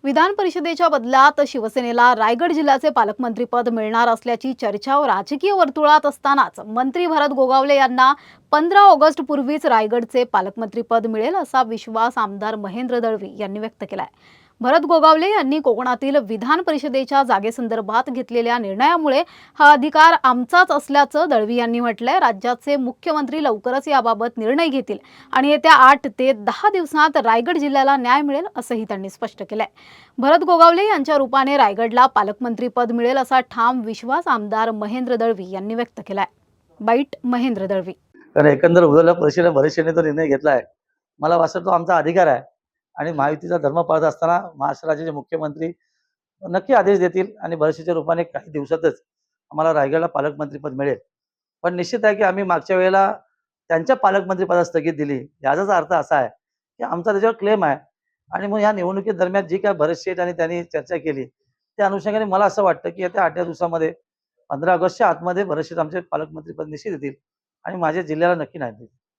विधान परिषदेच्या बदल्यात शिवसेनेला रायगड जिल्ह्याचे पालकमंत्रीपद मिळणार असल्याची चर्चा राजकीय वर्तुळात असतानाच मंत्री भरत गोगावले यांना 15 ऑगस्ट पूर्वीच रायगडचे पालकमंत्रीपद मिळेल असा विश्वास आमदार महेंद्र दळवी यांनी व्यक्त केलाय। भरत गोगावले यांनी कोकणातील विधान परिषदेच्या जागेसंदर्भात घेतलेल्या निर्णयामुळे हा अधिकार आमचाच असल्याचं दळवी यांनी म्हटलंय। राज्याचे मुख्यमंत्री लवकरच याबाबत निर्णय घेतील आणि येत्या 8 ते 10 दिवसांत रायगड जिल्ह्याला न्याय मिळेल असंही त्यांनी स्पष्ट केलंय। भरत गोगावले यांच्या रूपाने रायगडला पालकमंत्रीपद मिळेल असा ठाम विश्वास आमदार महेंद्र दळवी यांनी व्यक्त केलाय। बाईट महेंद्र दळवी। कारण एकंदर उद्या परिषदेने बरेचशेने तो निर्णय घेतलाय। मला वाटतं तो आमचा अधिकार आहे आणि महायुतीचा धर्म पाळत असताना महाराष्ट्र राज्याचे मुख्यमंत्री नक्की आदेश देतील आणि बरेचशेच्या रूपाने काही दिवसातच आम्हाला रायगडला पालकमंत्रीपद मिळेल। पण निश्चित आहे की आम्ही मागच्या वेळेला त्यांच्या पालकमंत्रीपदास स्थगित दिली, याचाच अर्थ असा आहे की आमचा त्याच्यावर क्लेम आहे आणि मग या निवडणुकीदरम्यान जी काय भरत शेठ आणि त्यांनी चर्चा केली त्या अनुषंगाने मला असं वाटतं की येत्या 8 दिवसामध्ये 15 ऑगस्टच्या आतमध्ये भरत शेठ आमचे पालकमंत्रीपद निश्चित देतील आणि माझ्या जिल्ह्याला नक्की नाही देतील।